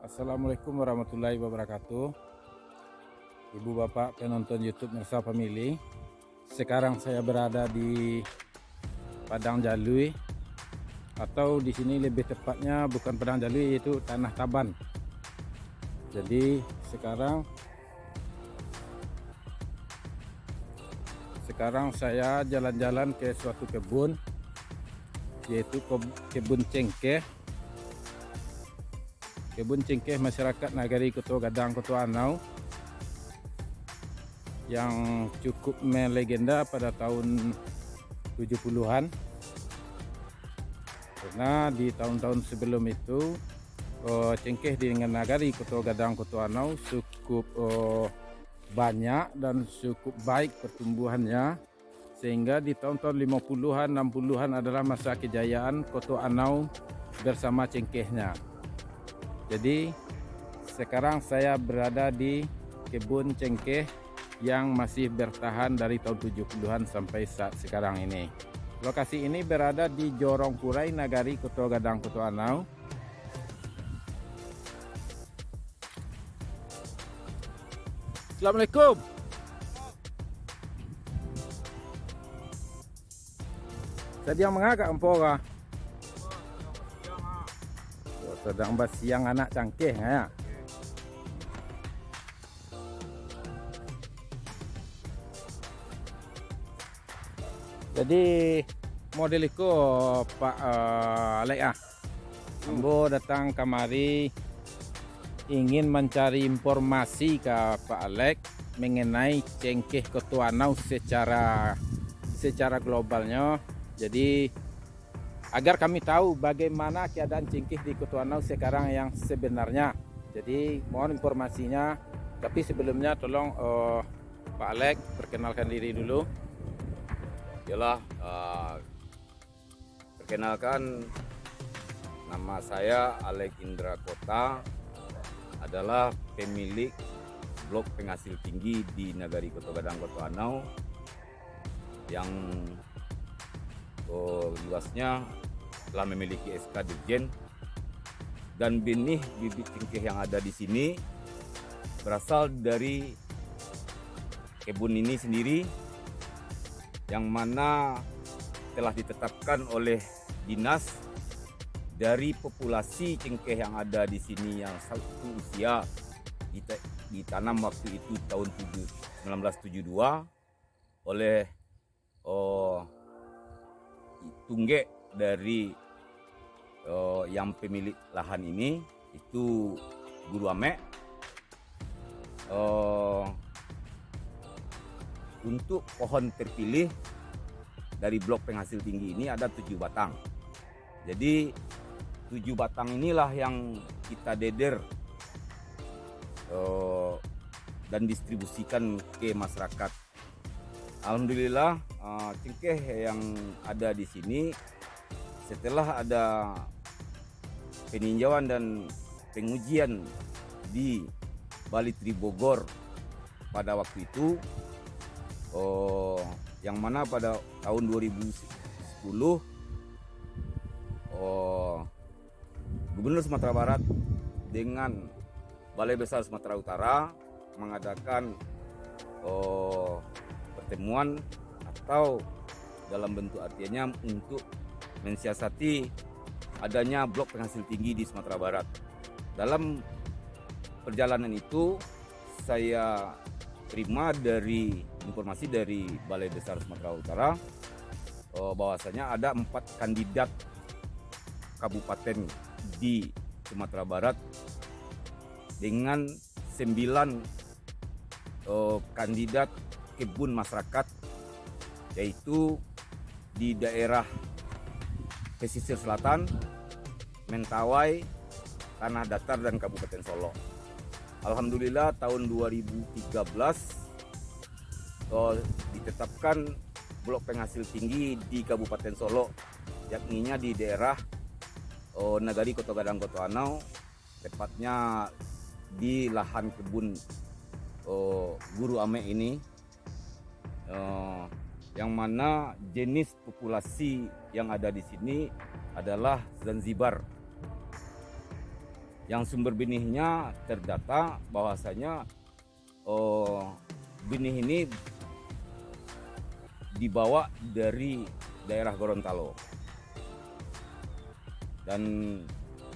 Assalamualaikum warahmatullahi wabarakatuh. Ibu bapak penonton YouTube Mersa Family. Sekarang saya berada di Padang Jalui, atau di sini lebih tepatnya bukan Padang Jalui, yaitu Tanah Taban. Jadi sekarang saya jalan-jalan ke suatu kebun, yaitu kebun cengkeh. Kebun cengkeh masyarakat Nagari Koto Gadang, Koto Anau, yang cukup melegenda pada tahun 70-an. Karena di tahun-tahun sebelum itu cengkeh di Nagari Koto Gadang, Koto Anau cukup banyak dan cukup baik pertumbuhannya, sehingga di tahun-tahun 50-an 60-an adalah masa kejayaan Koto Anau bersama cengkehnya. Jadi sekarang saya berada di kebun cengkeh yang masih bertahan dari tahun 70-an sampai saat sekarang ini. Lokasi ini berada di Jorong Purai, Nagari Koto Gadang, Koto Anau. Assalamualaikum. Sedang mengagak empora. Sedang bersiang anak cangkeh ya. Jadi model itu Pak Alek Ambo datang kemari ingin mencari informasi ke Pak Alek mengenai cengkeh Koto Anau secara globalnya. Jadi agar kami tahu bagaimana keadaan cengkeh di Koto Anau sekarang yang sebenarnya. Jadi mohon informasinya. Tapi sebelumnya tolong Pak Alek perkenalkan diri dulu. Yalah, perkenalkan, nama saya Alek Indra Kota, adalah pemilik blok penghasil tinggi di Nagari Koto Gadang, Koto Anau, yang luasnya telah memiliki SK Dirjen, dan benih bibit cengkeh yang ada di sini berasal dari kebun ini sendiri, yang mana telah ditetapkan oleh dinas dari populasi cengkeh yang ada di sini yang satu usia ditanam waktu itu tahun 1972 oleh tunggek dari yang pemilik lahan ini, itu Guru Ame. Untuk pohon terpilih dari blok penghasil tinggi ini ada 7 batang. Jadi 7 batang inilah yang kita deder dan distribusikan ke masyarakat. Alhamdulillah, cengkeh yang ada di sini setelah ada peninjauan dan pengujian di Balai Tri Bogor pada waktu itu, yang mana pada tahun 2010 Gubernur Sumatera Barat dengan Balai Besar Sumatera Utara mengadakan pertemuan atau dalam bentuk artinya untuk mensiasati adanya blok penghasil tinggi di Sumatera Barat. Dalam perjalanan itu saya terima dari informasi dari Balai Besar Sumatera Utara bahwasanya ada 4 kandidat kabupaten di Sumatera Barat dengan 9 kandidat kebun masyarakat, yaitu di daerah pesisir selatan, Mentawai, Tanah Datar, dan Kabupaten Solo. Alhamdulillah tahun 2013 ditetapkan blok penghasil tinggi di Kabupaten Solo, yakninya di daerah Nagari Koto Gadang, Koto Anau, tepatnya di lahan kebun Guru Ame ini, yang mana jenis populasi yang ada di sini adalah Zanzibar. yang sumber benihnya terdata bahwasanya benih ini dibawa dari daerah Gorontalo dan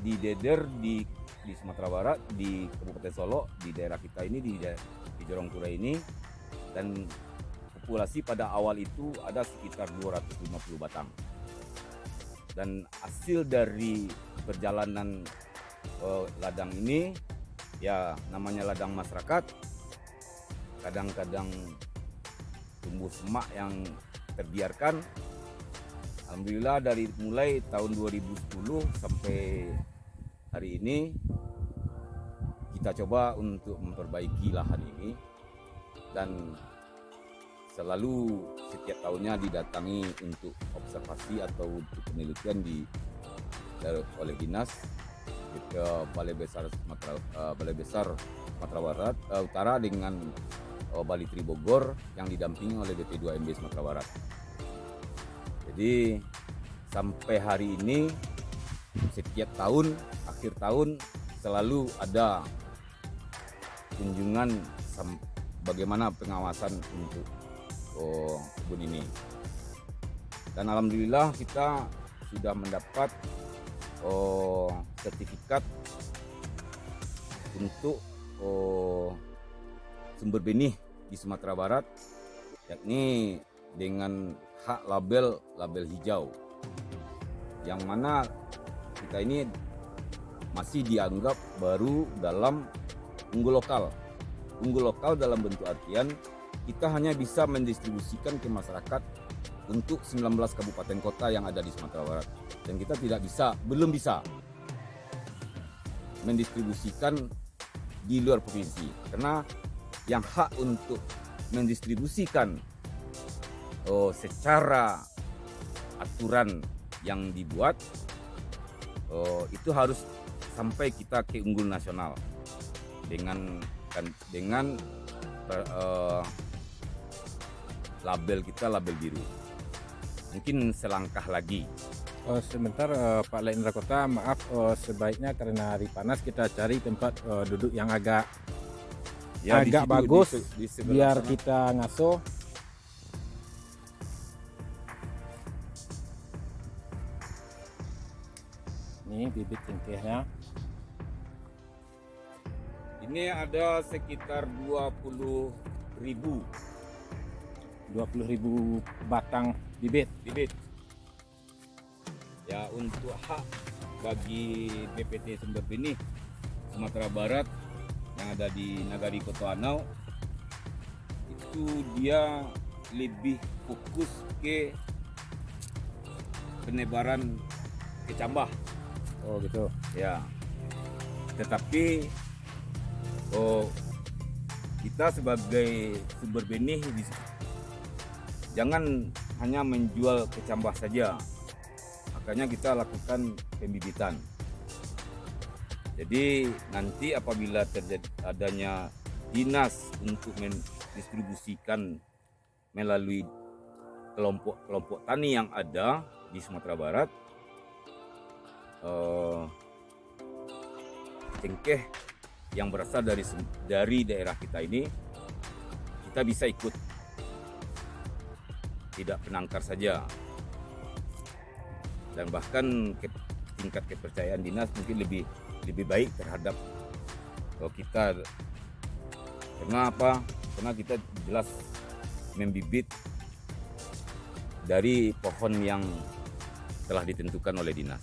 dideder di Sumatera Barat, di Kabupaten Solo, di daerah kita ini, di Jorongkura ini, dan populasi pada awal itu ada sekitar 250 batang. Dan hasil dari perjalanan ladang ini, ya namanya ladang masyarakat, kadang-kadang tumbuh semak yang terbiarkan. Alhamdulillah dari mulai tahun 2010 sampai hari ini kita coba untuk memperbaiki lahan ini, dan selalu setiap tahunnya didatangi untuk observasi atau untuk penelitian oleh dinas Balai Besar Sumatera Barat Utara dengan Bali Tri Bogor yang didampingi oleh BP2MB Sumatera Barat. Jadi sampai hari ini setiap tahun akhir tahun selalu ada kunjungan bagaimana pengawasan untuk kebun ini. Dan alhamdulillah kita sudah mendapat sertifikat untuk sumber benih di Sumatera Barat, yakni dengan hak label hijau, yang mana kita ini masih dianggap baru dalam unggul lokal. Unggul lokal dalam bentuk artian kita hanya bisa mendistribusikan ke masyarakat untuk 19 kabupaten kota yang ada di Sumatera Barat, dan kita belum bisa mendistribusikan di luar provinsi, karena yang hak untuk mendistribusikan secara aturan yang dibuat itu harus sampai kita ke unggul nasional dengan label kita label biru. Mungkin selangkah lagi. Sebentar Pak Lendra Kota, maaf, sebaiknya karena hari panas kita cari tempat duduk yang agak bagus di biar sana. kita ngaso. Ini bibit cengkehnya. Ini ada sekitar 20.000 batang bibit. Ya, untuk hak bagi BPT Sumber Benih Sumatera Barat yang ada di Nagari Kotoanau, itu dia lebih fokus ke penebaran kecambah. Oh gitu. Ya, tetapi kita sebagai sumber benih jangan hanya menjual kecambah saja, makanya kita lakukan pembibitan. Jadi nanti apabila terjadi adanya dinas untuk mendistribusikan melalui kelompok tani yang ada di Sumatera Barat, cengkeh yang berasal dari daerah kita ini, kita bisa ikut, tidak penangkar saja, dan bahkan tingkat kepercayaan dinas mungkin lebih baik terhadap kita. Karena apa? Karena kita jelas membibit dari pohon yang telah ditentukan oleh dinas.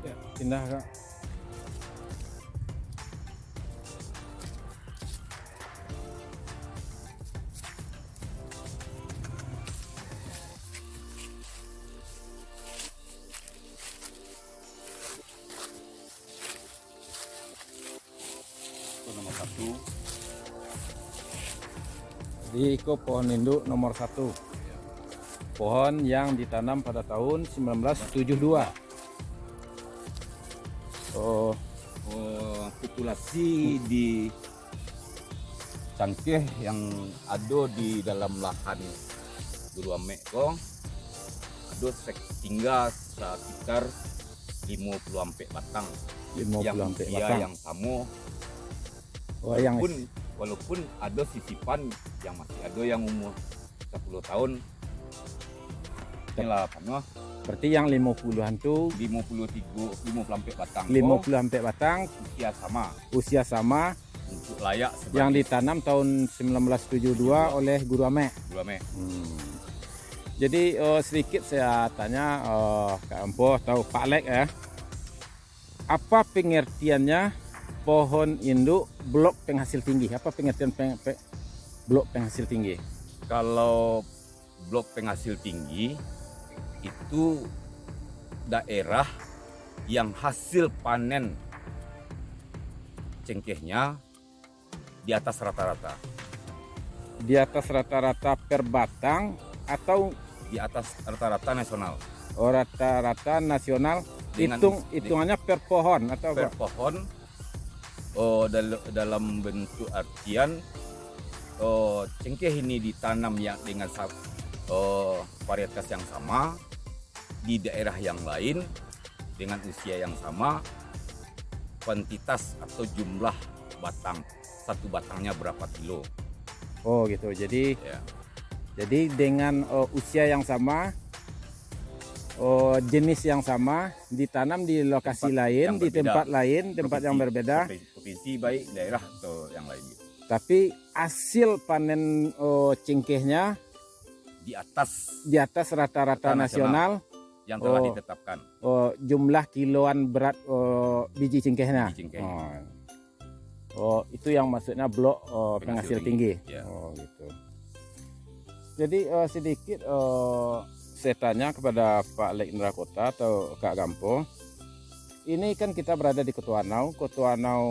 Ya, pindah Kak. Nomor 1. Jadi itu pohon induk nomor 1. Pohon yang ditanam pada tahun 1972. Populasi di cangkeh yang ada di dalam lahan Guru Amek ko ada hingga sekitar 54 batang. 50 yang sampai usia batang. yang sama, Oh, yang walaupun ada sisipan yang masih ada yang umur 10 tahun. Inilah apa? berarti yang 50-an tuh 50 sampai batang. 50 sampai batang Usia sama usia sama untuk layak sebagai yang ditanam tahun 1972 oleh Guru Ame. gula me. Jadi sedikit saya tanya Kak Ampo atau Pak Lek ya, apa pengertiannya pohon induk blok penghasil tinggi? Apa pengertian blok penghasil tinggi? Kalau blok penghasil tinggi itu daerah yang hasil panen cengkehnya di atas rata-rata, Di atas rata-rata per batang atau di atas rata-rata nasional. rata-rata nasional? Dengan Hitungannya per pohon atau per apa? pohon, dalam bentuk artian cengkeh ini ditanam yang dengan varietas yang sama di daerah yang lain dengan usia yang sama, kuantitas atau jumlah batang, satu batangnya berapa kilo Oh gitu. Jadi ya. Jadi dengan usia yang sama, jenis yang sama, ditanam di lokasi Tempat lain, yang di berbeda. tempat lain, tempat yang berbeda, provinsi baik daerah atau yang lain gitu. tapi hasil panen cengkehnya Di atas di atas rata-rata Rata nasional, yang telah Oh. ditetapkan. jumlah kiloan berat biji cengkehnya. Biji cengkeh. Itu yang maksudnya blok penghasil tinggi. Ya. Gitu. Jadi sedikit saya tanya kepada Pak Lek Indra Kota atau Kak Gampo. Ini kan kita berada di Kotoanau. Kotoanau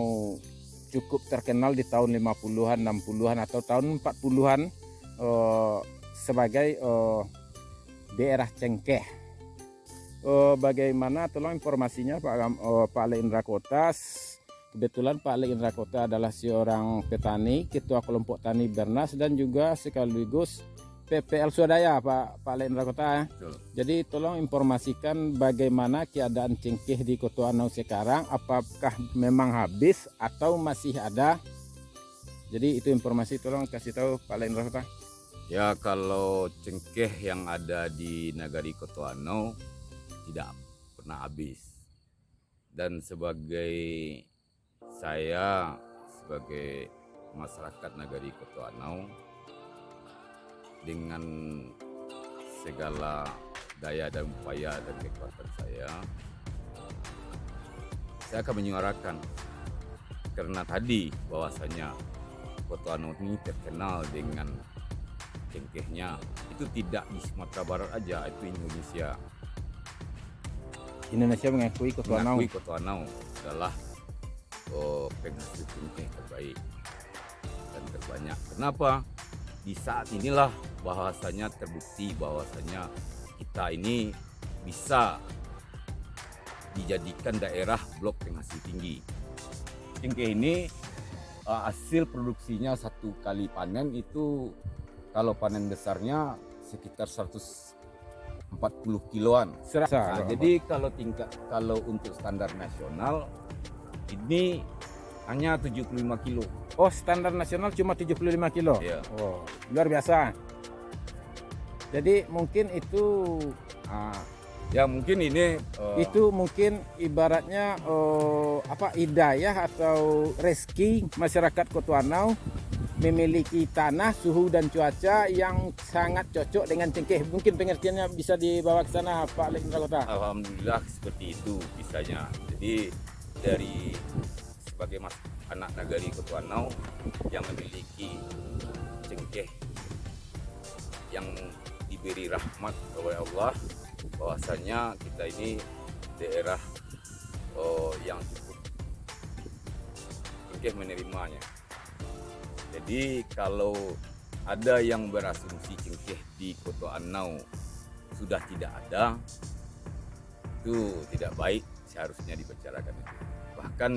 cukup terkenal di tahun 50-an, 60-an atau tahun 40-an sebagai daerah cengkeh. Bagaimana tolong informasinya Pak Lek Indra Kota? Kebetulan Pak Lek Indra Kota adalah seorang petani, ketua kelompok tani Bernas dan juga sekaligus PPL Swadaya Pak Lek Indra Kota. Betul. Jadi tolong informasikan bagaimana keadaan cengkeh di Kotoanau sekarang, apakah memang habis atau masih ada? Jadi itu informasi tolong kasih tahu Pak Lek Indra Kota. Ya, kalau cengkeh yang ada di Nagari Kotoanau tidak pernah habis. Dan sebagai masyarakat Nagari Kotoanau, dengan segala daya dan upaya dan kekuatan saya akan menyuarakan, karena tadi bahwasanya Kotoanau ini terkenal dengan cengkehnya. Itu tidak di Sumatera Barat aja, itu Indonesia mengakui Kotoanau. mengakui Kotoanau adalah penghasil cengkeh terbaik dan terbanyak. Kenapa? Di saat inilah bahwasanya terbukti bahwasanya kita ini bisa dijadikan daerah blok penghasil tinggi. Cengkeh ini hasil produksinya satu kali panen itu, kalau panen besarnya sekitar 140 kiloan. Serasa. Jadi kalau untuk standar nasional ini hanya 75 kilo. Oh, standar nasional cuma 75 kilo. Ya. Oh, luar biasa. Jadi mungkin itu Ya mungkin ini itu mungkin ibaratnya hidayah atau rezeki masyarakat Kotoanau memiliki tanah, suhu dan cuaca yang sangat cocok dengan cengkeh. Mungkin pengertiannya bisa dibawa ke sana Pak Lek Indra Kota. alhamdulillah seperti itu bisanya. Jadi dari sebagai anak Nagari Kotoanau yang memiliki cengkeh yang diberi rahmat oleh Allah, bahwasanya kita ini daerah yang cukup cengkeh menerimanya. Jadi kalau ada yang berasumsi cengkeh di Kotoanau sudah tidak ada, itu tidak baik, seharusnya dibicarakan itu. Bahkan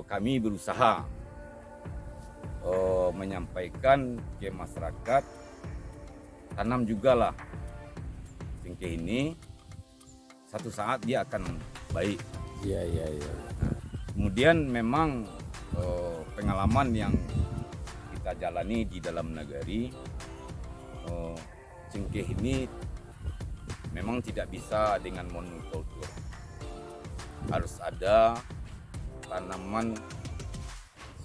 kami berusaha menyampaikan ke masyarakat, tanam juga lah cengkeh ini, satu saat dia akan baik. Iya. Kemudian memang pengalaman yang kita jalani di dalam nagari, cengkeh ini memang tidak bisa dengan monokultur. Harus ada tanaman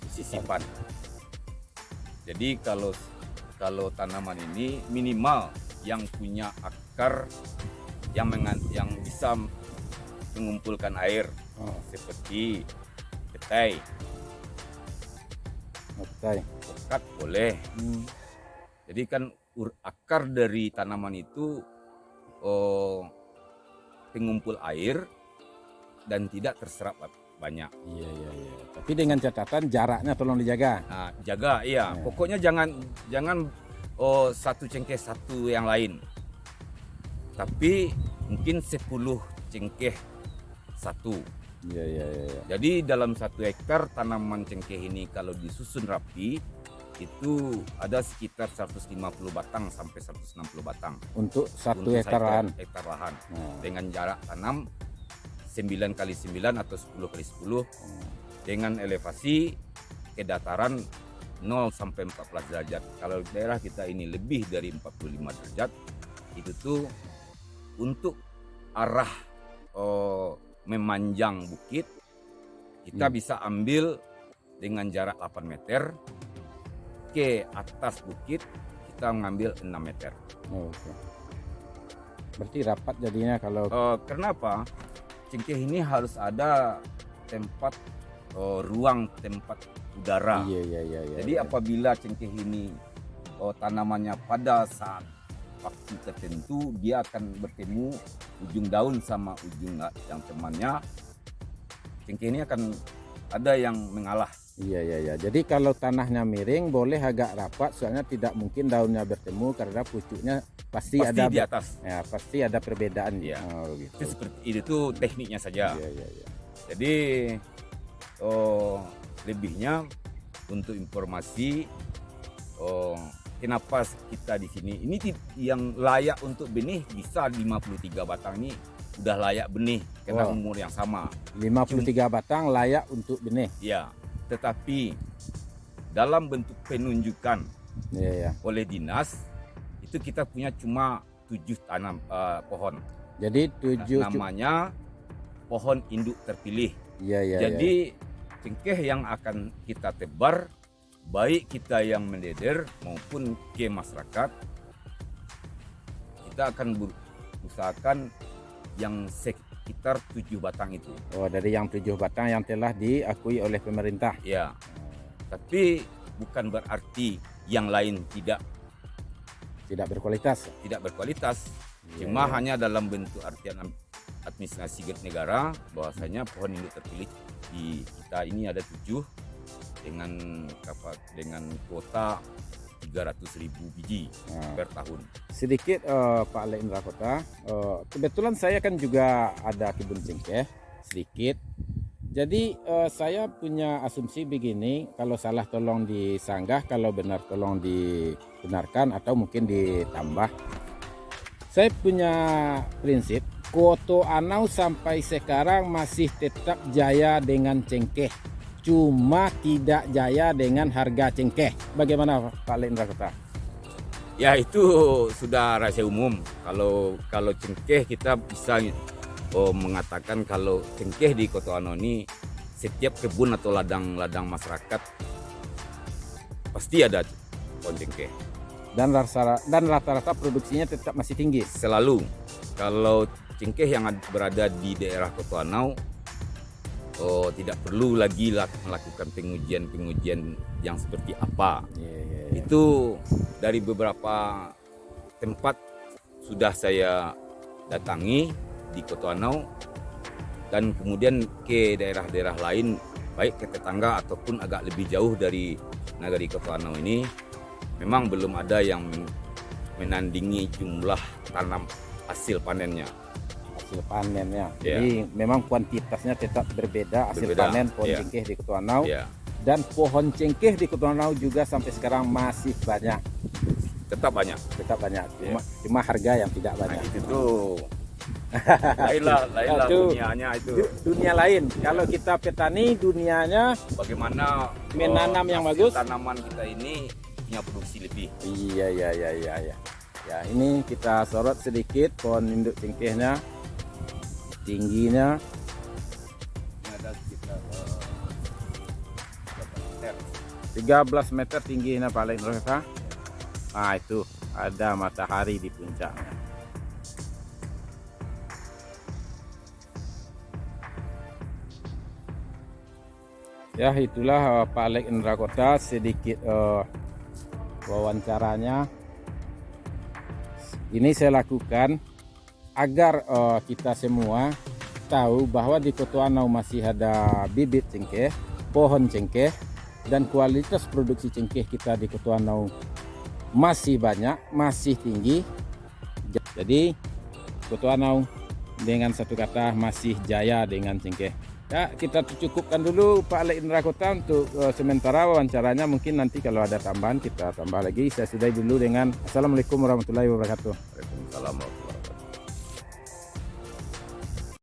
sisipan. Jadi kalau tanaman ini minimal yang punya akar yang bisa mengumpulkan air, seperti petai, pokat boleh. Jadi kan akar dari tanaman itu pengumpul air dan tidak terserap banyak. Iya. Tapi dengan catatan jaraknya tolong dijaga. Nah, jaga, iya. Pokoknya jangan satu cengkeh satu yang lain. Tapi mungkin 10 cengkeh satu. Iya. Jadi dalam 1 hektar tanaman cengkeh ini kalau disusun rapi itu ada sekitar 150 batang sampai 160 batang Untuk satu untuk hektar lahan. hektar lahan. Dengan jarak tanam 9x9 atau 10x10 dengan elevasi ke dataran 0 sampai 14 derajat. Kalau daerah kita ini lebih dari 45 derajat, itu tuh untuk arah memanjang bukit kita bisa ambil dengan jarak 8 meter, ke atas bukit kita mengambil 6 meter. Oke. Berarti rapat jadinya kalau Kenapa? Cengkeh ini harus ada tempat ruang tempat udara. Iya. Jadi apabila cengkeh ini tanamannya pada saat waktu tertentu dia akan bertemu ujung daun sama ujung yang temannya, cengkeh ini akan ada yang mengalah. Iya. Jadi kalau tanahnya miring boleh agak rapat, soalnya tidak mungkin daunnya bertemu karena pucuknya pasti ada di atas. Ya, pasti ada perbedaan. Iya. Gitu. Itu seperti itu tekniknya saja. Iya. Jadi lebihnya untuk informasi, kenapa kita di sini ini yang layak untuk benih bisa 53 batang ini udah layak benih karena umur yang sama. 53 batang layak untuk benih. Ya, tetapi dalam bentuk penunjukan oleh dinas itu kita punya cuma 7 tanam pohon. Jadi 7 namanya pohon induk terpilih. Iya. Jadi cengkeh yang akan kita tebar, baik kita yang mendeder maupun ke masyarakat, kita akan usahakan yang sekitar 7 batang itu. Dari yang 7 batang yang telah diakui oleh pemerintah. Ya, tapi bukan berarti yang lain tidak berkualitas. Tidak berkualitas. Cuma hanya dalam bentuk artian administrasi negara bahwasanya pohon induk terpilih di kita ini ada 7 dengan kuota 300.000 biji per tahun. Sedikit Pak Ale Indra Kota, kebetulan saya kan juga ada kebun cengkeh sedikit. Jadi saya punya asumsi begini, kalau salah tolong disanggah, kalau benar tolong dibenarkan atau mungkin ditambah. Saya punya prinsip, Koto Anau sampai sekarang masih tetap jaya dengan cengkeh, cuma tidak jaya dengan harga cengkeh. Bagaimana Pak Ale Indra Kota? Ya itu sudah rahasia umum. Kalau cengkeh kita bisa mengatakan kalau cengkeh di Koto Anau ini setiap kebun atau ladang masyarakat pasti ada pohon cengkeh. Dan rata-rata produksinya tetap masih tinggi. Selalu kalau cengkeh yang berada di daerah Koto Anau tidak perlu lagi melakukan pengujian yang seperti apa. Itu dari beberapa tempat sudah saya datangi di Koto Anau dan kemudian ke daerah-daerah lain, baik ke tetangga ataupun agak lebih jauh dari nagari Koto Anau ini, memang belum ada yang menandingi jumlah tanam hasil panennya. Jadi memang kuantitasnya tetap berbeda hasil panen pohon cengkeh di Koto Anau. Dan pohon cengkeh di Koto Anau juga sampai sekarang masih banyak. Tetap banyak. Cuma harga yang tidak banyak. Nah, itu tuh Lainlah Itu dunianya itu. Dunia lain. Kalau kita petani, dunianya Bagaimana menanam yang hasil bagus. tanaman kita ini punya produksi lebih. Iya. Ya, ini kita sorot sedikit pohon induk cengkehnya, tingginya Ini ada sekitar 13 meter tingginya paling mereka. Nah itu ada matahari di puncaknya. Ya itulah Pak Alex Indra Kota sedikit wawancaranya. Ini saya lakukan agar kita semua tahu bahwa di Kotoanau masih ada bibit cengkeh, pohon cengkeh, dan kualitas produksi cengkeh kita di Kotoanau masih banyak, masih tinggi. Jadi Kotoanau dengan satu kata masih jaya dengan cengkeh. Ya, kita cukupkan dulu Pak Alex Indra Kota untuk sementara wawancaranya. Mungkin nanti kalau ada tambahan kita tambah lagi. Saya sudahi dulu dengan Assalamualaikum warahmatullahi wabarakatuh. Waalaikumsalam.